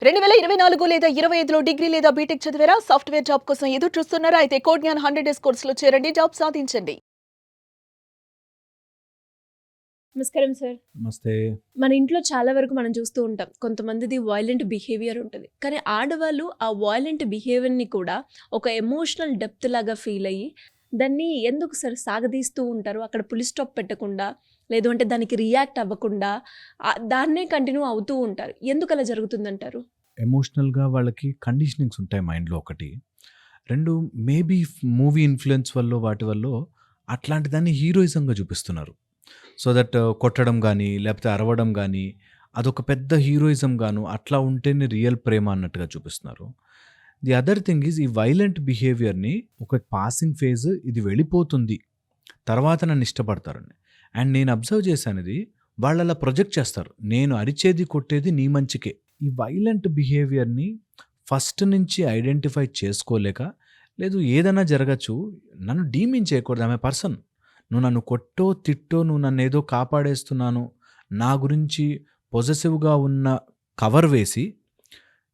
2024 లేదా 25లో డిగ్రీ లేదా బీటెక్ చదివారా? సాఫ్ట్‌వేర్ జాబ్ కోసం ఎదురు చూస్తున్నారా? అయితే కోడ్ జ్ఞాన్ 100 డేస్ కోర్సులో చేరండి. జాబ్ సాధించండి. నమస్కారం సార్. నమస్తే. మన ఇంట్లో చాలా వరకు మనం చూస్తూ ఉంటాం. కొంతమందిది వయలెంట్ బిహేవియర్ ఉంటది. కానీ ఆడవాళ్ళు ఆ వయలెంట్ బిహేవియర్‌ని కూడా ఒక ఎమోషనల్ డెప్త్ లాగా ఫీల్ అయ్యి, దాన్ని ఎందుకు సార్ సాగదీస్తూ ఉంటారు. అక్కడ ఫుల్ స్టాప్ పెట్టకుండా, లేదు అంటే దానికి రియాక్ట్ అవ్వకుండా దాన్నే కంటిన్యూ అవుతూ ఉంటారు. ఎందుకలా జరుగుతుందంటారు? ఎమోషనల్‌గా వాళ్ళకి కండిషనింగ్స్ ఉంటాయి మైండ్‌లో ఒకటి. 2 మేబీ మూవీ ఇన్‌ఫ్లూయెన్స్ వల్లో వాటి వల్లో అట్లాంటి దాన్ని హీరోయిజంగా చూపిస్తున్నారు. సో దట్ కొట్టడం గానీ, లేపోతే అరవడం గానీ, అదొక పెద్ద హీరోయిజంగాను అట్లా ఉంటేనే రియల్ ప్రేమ అన్నట్టుగా చూపిస్తున్నారు. ది అదర్ థింగ్ ఈజ్ ఈ వైలెంట్ బిహేవియర్‌ని ఒక పాసింగ్ ఫేజ్ ఇది వెళ్ళిపోతుంది. తర్వాత నన్ను ఇష్టపడతారని. అండ్ నేను అబ్జర్వ్ చేశానిది వాళ్ళలా ప్రొజెక్ట్ చేస్తారు. నేను అరిచేది, కొట్టేది నీ మంచికే. ఈ వైలెంట్ బిహేవియర్‌ని ఫస్ట్ నుంచి ఐడెంటిఫై చేసుకోలేక, లేదు ఏదైనా జరగచ్చు. నన్ను డీమీన్ చేయకూడదు. I'm a person. నువ్వు నన్ను కొట్టో, తిట్టో, నువ్వు నన్నేదో కాపాడేస్తున్నాను, నా గురించి పొసెసివ్‌గా ఉన్న కవర్ వేసి,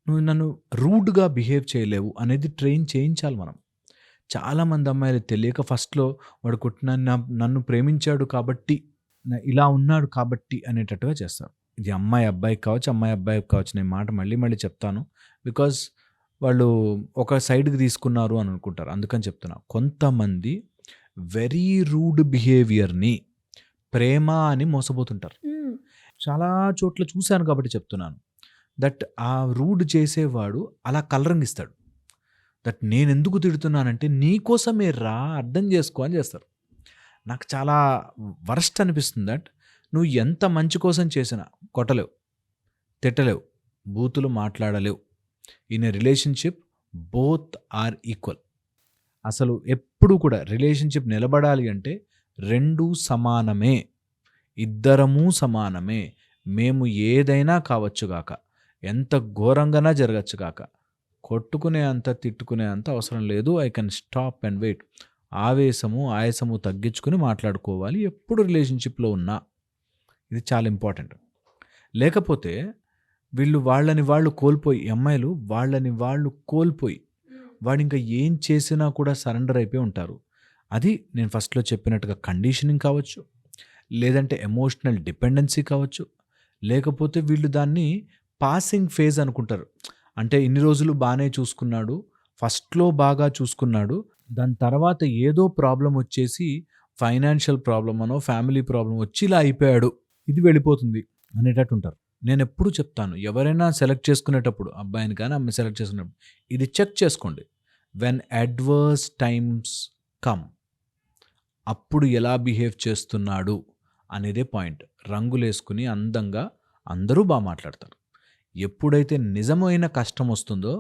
నువ్వు నన్ను రూడ్‌గా బిహేవ్ చేయలేవు అనేది ట్రైన్ చేయించాలి మనం. చాలామంది అమ్మాయిలు తెలియక ఫస్ట్‌లో వాడు కొట్టిన నన్ను ప్రేమించాడు కాబట్టి, ఇలా ఉన్నాడు కాబట్టి అనేటట్టుగా చేస్తారు. ఇది అమ్మాయి అబ్బాయికి కావచ్చు, అమ్మాయి అబ్బాయికి కావచ్చు. నేను మాట మళ్ళీ మళ్ళీ చెప్తాను. బికాజ్ వాళ్ళు ఒక సైడ్‌కి తీసుకున్నారు అని అనుకుంటారు. అందుకని చెప్తున్నా. కొంతమంది వెరీ రూడ్ బిహేవియర్‌ని ప్రేమ అని మోసపోతుంటారు. హ్మ్. చాలా చోట్ల చూశాను కాబట్టి చెప్తున్నాను. దట్ ఆ రూడ్ చేసేవాడు అలా కలరింగిస్తాడు. దట్ నేనెందుకు తిడుతున్నానంటే నీకోసమే రా, అర్థం చేసుకో అని చేస్తారు. నాకు చాలా వరస్ట్ అనిపిస్తుంది దట్ నువ్వు ఎంత మంచి కోసం చేసినా కొట్టలేవు, తిట్టలేవు, బూతులు మాట్లాడలేవు. In a relationship both are equal. అసలు ఎప్పుడు కూడా రిలేషన్‌షిప్ నిలబడాలి అంటే 2 సమానమే. ఇద్దరము సమానమే. మేము ఏదైనా కావచ్చు గాక, ఎంత ఘోరంగానా జరగచ్చు గాక, కొట్టుకునే అంత, తిట్టుకునే అంత అవసరం లేదు. I can stop and wait. ఆవేశము, ఆయాసము తగ్గించుకొని మాట్లాడుకోవాలి ఎప్పుడు రిలేషన్‌షిప్‌లో ఉన్నా. ఇది చాలా ఇంపార్టెంట్. లేకపోతే వీళ్ళు వాళ్ళని వాళ్ళు కోల్పోయి, ఈ అమ్మాయిలు వాళ్ళని వాళ్ళు కోల్పోయి, వాడింకా ఏం చేసినా కూడా సరెండర్ అయిపోయి ఉంటారు. అది నేను ఫస్ట్‌లో చెప్పినట్టుగా కండిషనింగ్ కావచ్చు, లేదంటే ఎమోషనల్ డిపెండెన్సీ కావచ్చు, లేకపోతే వీళ్ళు దాన్ని పాసింగ్ ఫేజ్ అనుకుంటారు. అంటే ఇన్ని రోజులు బానే చూసుకున్నాడు, ఫస్ట్‌లో బాగా చూసుకున్నాడు, దాని తర్వాత ఏదో ప్రాబ్లమ్ వచ్చేసి ఫైనాన్షియల్ ప్రాబ్లమ్ అనో, ఫ్యామిలీ ప్రాబ్లమ్ వచ్చి ఇలా అయిపోయాడు. ఇది వెళ్ళిపోతుంది అనేటట్టు ఉంటారు. నేనెప్పుడు చెప్తాను, ఎవరైనా సెలెక్ట్ చేసుకునేటప్పుడు అబ్బాయిని కానీ, అమ్మాయిని సెలెక్ట్ చేసుకునేటప్పుడు ఇది చెక్ చేసుకోండి. వెన్ అడ్వర్స్ టైమ్స్ కమ్, అప్పుడు ఎలా బిహేవ్ చేస్తున్నాడు అనేదే పాయింట్. రంగులేసుకుని అందంగా అందరూ మాట్లాడతారు. ఎప్పుడైతే నిజమైన కష్టం వస్తుందో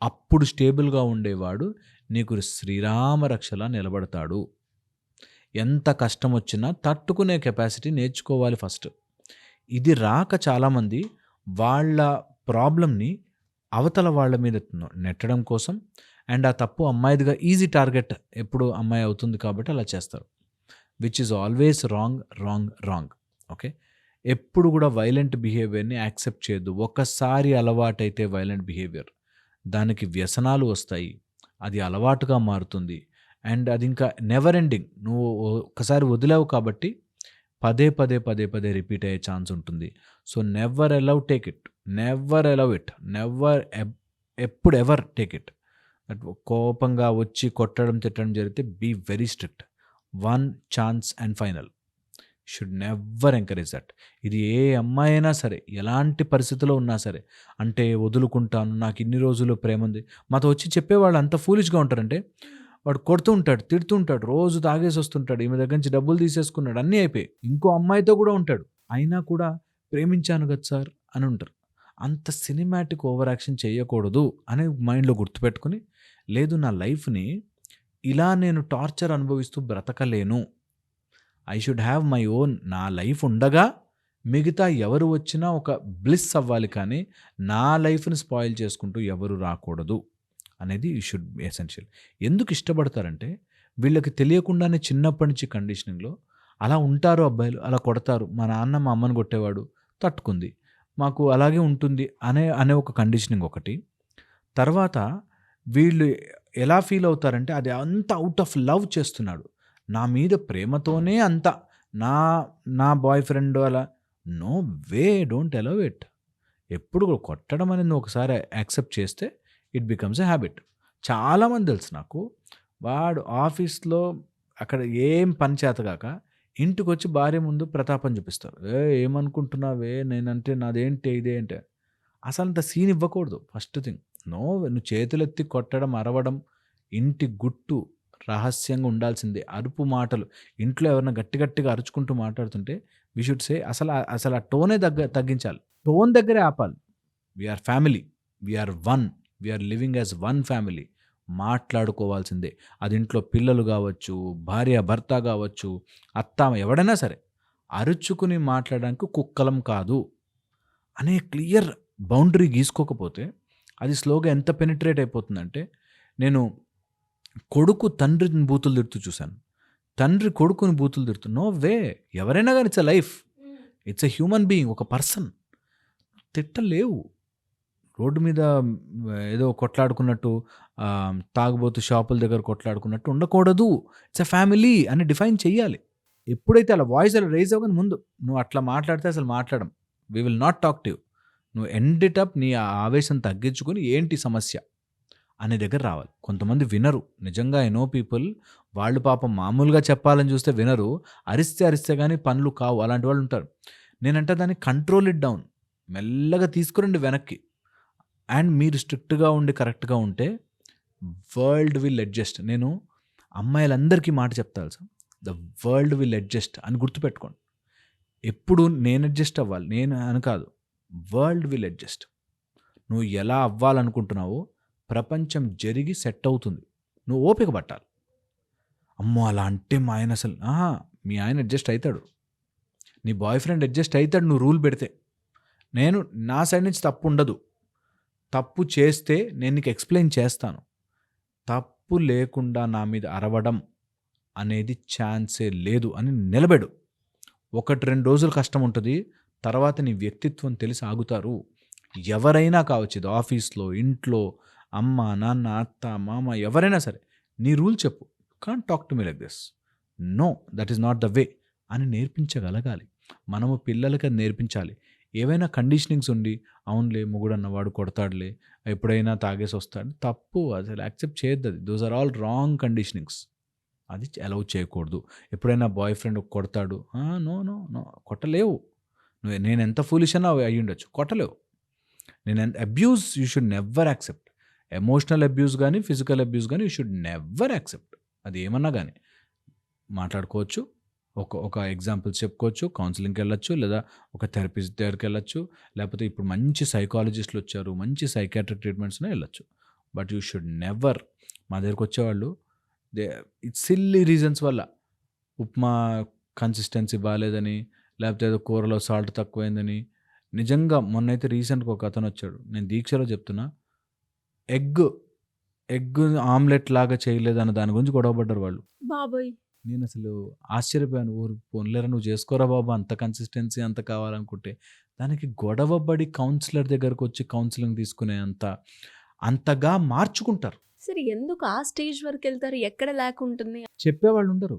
అప్పుడు స్టేబుల్‌గా ఉండేవాడు నీకు శ్రీరామ రక్షలా నిలబడతాడు. ఎంత కష్టమొచ్చినా తట్టుకునే కెపాసిటీ నేర్చుకోవాలి ఫస్ట్. ఇది రాక చాలామంది వాళ్ళ ప్రాబ్లమ్‌ని అవతల వాళ్ళ మీద నెట్టడం కోసం, అండ్ ఆ తప్పు అమ్మాయిదిగా ఈజీ టార్గెట్ ఎప్పుడు అమ్మాయి అవుతుంది కాబట్టి అలా చేస్తారు. Which is always wrong, wrong, wrong. Okay. ఎప్పుడు కూడా వైలెంట్ బిహేవియర్‌ని యాక్సెప్ట్ చేయొద్దు. ఒక్కసారి అలవాటైతే వైలెంట్ బిహేవియర్, దానికి వ్యసనాలు వస్తాయి. అది అలవాటుగా మారుతుంది. అండ్ అది ఇంకా నెవర్ ఎండింగ్. నువ్వు ఒక్కసారి వదిలావు కాబట్టి పదే, పదే, పదే, పదే రిపీట్ అయ్యే ఛాన్స్ ఉంటుంది. So, never allow take it. Never allow it. Never ఎప్పుడు ఎవర్ టేక్ ఇట్. దట్ కోపంగా వచ్చి కొట్టడం, తిట్టడం జరిగితే be very strict. One chance and final. Should never encourage that. ఇది ఏ అమ్మాయి అయినా సరే, ఎలాంటి పరిస్థితిలో ఉన్నా సరే, అంటే వదులుకుంటాను, నాకు ఇన్ని రోజులు ప్రేమ ఉంది. మాతో వచ్చి చెప్పేవాళ్ళు అంత ఫూలిష్‌గా ఉంటారంటే, వాడు కొడుతూ ఉంటాడు, తిడుతూ ఉంటాడు, రోజు తాగేసి వస్తుంటాడు, ఈమె దగ్గర నుంచి డబ్బులు తీసేసుకున్నాడు, అన్నీ అయిపోయాయి. ఇంకో అమ్మాయితో కూడా ఉంటాడు. అయినా కూడా ప్రేమించాను కదా సార్ అని ఉంటారు. అంత సినిమాటిక్ ఓవర్ యాక్షన్ చేయకూడదు అని మైండ్‌లో గుర్తుపెట్టుకొని, లేదు నా లైఫ్‌ని ఇలా నేను టార్చర్ అనుభవిస్తూ బ్రతకలేను. I should have my own. నా లైఫ్ ఉండగా మిగతా ఎవరు వచ్చినా ఒక బ్లిస్ అవ్వాలి కానీ, నా లైఫ్‌ని స్పాయిల్ చేసుకుంటూ ఎవరు రాకూడదు అనేది షుడ్ బి ఎసెన్షియల్. ఎందుకు ఇష్టపడతారంటే, వీళ్ళకి తెలియకుండానే చిన్నప్పటి నుంచి కండిషనింగ్‌లో అలా ఉంటారు అబ్బాయిలు, అలా కొడతారు. మా నాన్న మా అమ్మని కొట్టేవాడు, తట్టుకుంది. మాకు అలాగే ఉంటుంది అనే అనే ఒక కండిషనింగ్ ఒకటి. తర్వాత వీళ్ళు ఎలా ఫీల్ అవుతారంటే అది అంత ఔట్ ఆఫ్ లవ్ చేస్తున్నాడు. నా మీద ప్రేమతోనే అంత నా నా బాయ్ ఫ్రెండ్ అలా no way don't allow it. ఎప్పుడు కూడా కొట్టడం అనేది నువ్వు ఒకసారి యాక్సెప్ట్ చేస్తే ఇట్ బికమ్స్ ఎ హ్యాబిట్. చాలామంది తెలుసు నాకు. వాడు ఆఫీస్‌లో అక్కడ ఏం పని చేతగాక ఇంటికొచ్చి భార్య ముందు ప్రతాపం చూపిస్తారు. ఏమనుకుంటున్నావే నేనంటే నాదేంటి ఇదేంటి. అసలంత సీన్ ఇవ్వకూడదు ఫస్ట్ థింగ్. నువ్వు చేతులెత్తి కొట్టడం, అరవడం ఇంటి గుట్టు రహస్యంగా ఉండాల్సిందే. అరుపు మాటలు ఇంట్లో ఎవరైనా గట్టి గట్టిగా అరుచుకుంటూ మాట్లాడుతుంటే వి షుడ్ సే అసలు ఆ టోనే తగ్గించాలి. టోన్ దగ్గరే ఆపాలి. We are family. We are one. We are living as one family. మాట్లాడుకోవాల్సిందే. అది ఇంట్లో పిల్లలు కావచ్చు, భార్య భర్త కావచ్చు, అత్త ఎవడైనా సరే అరుచుకుని మాట్లాడడానికి కుక్కలం కాదు అనే క్లియర్ బౌండరీ గీసుకోకపోతే అది స్లోగా ఎంత పెనిట్రేట్ అయిపోతుందంటే, నేను కొడుకు తండ్రిని బూతులు తిడుతూ చూశాను. తండ్రి కొడుకుని బూతులు తిడుతూ నో వే. ఎవరైనా కానీ it's a life. It's a human being. ఒక పర్సన్. తిట్టలేవు. రోడ్డు మీద ఏదో కొట్లాడుకున్నట్టు తాగుబోతు షాపుల దగ్గర కొట్లాడుకున్నట్టు ఉండకూడదు. ఇట్స్ ఎ ఫ్యామిలీ అని డిఫైన్ చేయాలి. ఎప్పుడైతే అలా వాయిస్ అలా రైజ్ అవ్వగానే ముందు నువ్వు అట్లా మాట్లాడితే అసలు మాట్లాడం. We will not talk to you. నువ్వు ఎండ్ ఇట్ అప్ నీ ఆవేశం తగ్గించుకొని ఏంటి సమస్య అనే దగ్గర రావాలి. కొంతమంది వినరు. నిజంగా ఐ నో పీపుల్. వాళ్ళు పాపం మామూలుగా చెప్పాలని చూస్తే వినరు. అరిస్తే కానీ పనులు కావు. అలాంటి వాళ్ళు ఉంటారు. నేనంటే దాన్ని కంట్రోల్ ఇట్ డౌన్. మెల్లగా తీసుకురండి వెనక్కి. అండ్ మీరు స్ట్రిక్ట్గా ఉండి కరెక్ట్గా ఉంటే వరల్డ్ విల్ అడ్జస్ట్. నేను అమ్మాయిలందరికీ మాట చెప్తాను sir. The world will adjust అని గుర్తుపెట్టుకోండి. ఎప్పుడు నేను అడ్జస్ట్ అవ్వాలి నేను అని కాదు. World will adjust. నువ్వు ఎలా అవ్వాలనుకుంటున్నావో ప్రపంచం జరిగి సెట్ అవుతుంది. నువ్వు ఓపిక పట్టాలి. అమ్మో అలా అంటే మా ఆయన అసలు మీ ఆయన అడ్జస్ట్ అవుతాడు. నీ బాయ్ ఫ్రెండ్ అడ్జస్ట్ అవుతాడు నువ్వు రూల్ పెడితే. నేను నా సైడ్ నుంచి తప్పు ఉండదు. తప్పు చేస్తే నేను నీకు ఎక్స్ప్లెయిన్ చేస్తాను. తప్పు లేకుండా నా మీద అరవడం అనేది ఛాన్సే లేదు అని నిలబెడు. 1-2 రోజులు కష్టం ఉంటుంది. తర్వాత నీ వ్యక్తిత్వం తెలిసి ఆగుతారు. ఎవరైనా కావచ్చు. ఇది ఆఫీస్లో, ఇంట్లో, అమ్మ, నాన్న, అత్త, మామ ఎవరైనా సరే నీ రూల్ చెప్పు. Can't talk to me like this. No, that is not the way అని నేర్పించగలగాలి. మనము పిల్లలకి అది నేర్పించాలి. ఏవైనా కండిషనింగ్స్ ఉండి అవునులే మొగుడన్నవాడు కొడతాడులే, ఎప్పుడైనా తాగేసి వస్తాడు, తప్పు. అసలు యాక్సెప్ట్ చేయొద్దు. అది those are all wrong conditionings. అది అలౌ చేయకూడదు. ఎప్పుడైనా బాయ్ ఫ్రెండ్ కొడతాడు, నో నో నో కొట్టలేవు. నేను ఎంత ఫూలిష్ అన్నా అయ్యి ఉండొచ్చు, కొట్టలేవు. Abuse you should never accept. Emotional abuse కానీ ఫిజికల్ అబ్యూస్ కానీ యూ షుడ్ నెవర్ యాక్సెప్ట్. అది ఏమన్నా కానీ మాట్లాడుకోవచ్చు. ఒక ఎగ్జాంపుల్స్ చెప్పుకోవచ్చు. కౌన్సిలింగ్కి వెళ్ళొచ్చు, లేదా ఒక థెరపిస్ట్ దగ్గరికి వెళ్ళొచ్చు, లేకపోతే ఇప్పుడు మంచి సైకాలజిస్టులు వచ్చారు, మంచి సైకాట్రిక్ ట్రీట్మెంట్స్నే వెళ్ళొచ్చు. But you should never. మా దగ్గరికి వచ్చేవాళ్ళు ఇట్స్ సిల్లీ రీజన్స్ వల్ల ఉప్మా కన్సిస్టెన్సీ బాగాలేదని, లేకపోతే ఏదో కూరలో సాల్ట్ తక్కువైందని. నిజంగా మొన్నైతే రీసెంట్గా ఒక అతను వచ్చాడు. నేను దీక్షలో చెప్తున్నా, ఎగ్ ఆమ్లెట్ లాగా చేయలేదన్న దాని గురించి గొడవపడ్డారు వాళ్ళు. బాబోయ్! నేను అసలు ఆశ్చర్యపోయాను. పోన్లేరా నువ్వు చేసుకోరా బాబు, అంత కన్సిస్టెన్సీ అంత కావాలనుకుంటే. దానికి గొడవబడి కౌన్సిలర్ దగ్గరకు వచ్చి కౌన్సిలింగ్ తీసుకునే అంతగా మార్చుకుంటారు. సరే ఎందుకు ఆ స్టేజ్ వరకు వెళ్తారు? ఎక్కడ లేకుంటుంది? చెప్పేవాళ్ళు ఉండరు.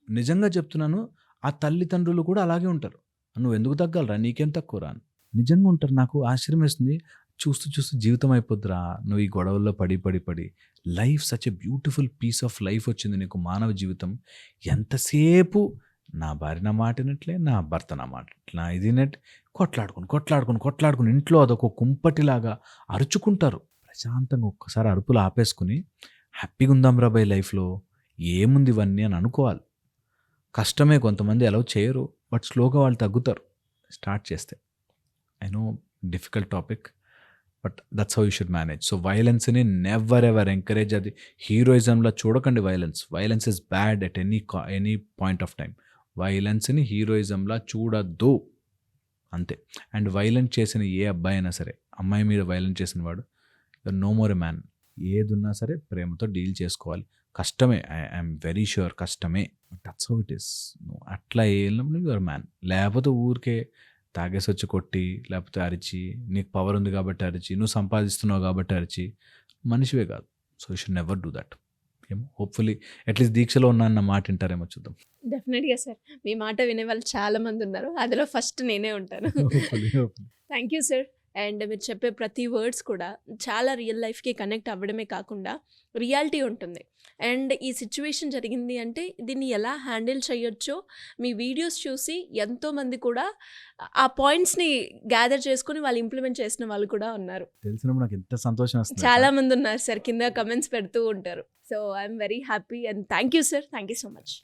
నిజంగా చెప్తున్నాను. ఆ తల్లిదండ్రులు కూడా అలాగే ఉంటారు. నువ్వు ఎందుకు తగ్గాలరా, నీకేం తక్కువరా అని నిజంగా ఉంటారు. నాకు ఆశ్చర్యం వేస్తుంది. చూస్తూ జీవితం అయిపోద్దిరా నువ్వు ఈ గొడవల్లో పడి. Life such a beautiful piece of life వచ్చింది నీకు, మానవ జీవితం. ఎంతసేపు నా భార్య నా మాట వినట్లే, నా భర్త నా మాట నా ఇది నెట్ కొట్లాడుకుని ఇంట్లో అదొక కుంపటిలాగా అరుచుకుంటారు. ప్రశాంతంగా ఒక్కసారి అరుపులు ఆపేసుకుని హ్యాపీగా ఉందాం రా బై లైఫ్లో, ఏముంది ఇవన్నీ అని అనుకోవాలి. కష్టమే, కొంతమంది అలౌ చేయరు. బట్ స్లోగా వాళ్ళు తగ్గుతారు స్టార్ట్ చేస్తే. I know difficult topic, but that's how you should manage. So వైలెన్స్ని నెవర్ ఎవర్ ఎంకరేజ్. అది హీరోయిజంలో చూడకండి. Violence is bad at any point of time. వైలెన్స్ని హీరోయిజంలా చూడద్దు అంతే. అండ్ వైలెంట్ చేసిన ఏ అబ్బాయి అయినా సరే, అమ్మాయి మీద వైలెంట్ చేసిన వాడు నో మోర్ ఎ మ్యాన్. ఏదున్నా సరే ప్రేమతో డీల్ చేసుకోవాలి. కష్టమే, ఐఎమ్ వెరీ ష్యూర్ కష్టమే. But that's how it is. నువ్వు అట్లా వెళ్ళినప్పుడు యువర్ మ్యాన్. లేకపోతే ఊరికే తాగేసొచ్చి కొట్టి, లేకపోతే అరిచి, నీకు పవర్ ఉంది కాబట్టి అరిచి, నువ్వు సంపాదిస్తున్నావు కాబట్టి అరిచి మనిషివే కాదు. So you should never do that. ఏమో హోప్‌ఫుల్లీ అట్‌లీస్ట్ దీక్షలో ఉన్నా అన్న మాట వింటారేమో చూద్దాం. డెఫినెట్‌గా సార్. మీ మాట వినేవాళ్ళు చాలా మంది ఉన్నారు. అందులో ఫస్ట్ నేనే ఉంటాను. Hopefully. Thank you sir. And మీరు చెప్పే ప్రతి వర్డ్స్ కూడా చాలా రియల్ లైఫ్‌కి కనెక్ట్ అవ్వడమే కాకుండా రియాలిటీ ఉంటుంది. అండ్ ఈ సిచ్యువేషన్ జరిగింది అంటే దీన్ని ఎలా హ్యాండిల్ చేయొచ్చో మీ వీడియోస్ చూసి ఎంతోమంది కూడా ఆ పాయింట్స్‌ని గ్యాదర్ చేసుకొని వాళ్ళు ఇంప్లిమెంట్ చేసిన వాళ్ళు కూడా ఉన్నారు. తెలిసినప్పుడు నాకు ఎంత సంతోషం వస్తుంది చాలా తెలుసా? మంది ఉన్నారు సార్. కింద కమెంట్స్ పెడుతూ ఉంటారు. So I am very happy and thank you sir. Thank you so much.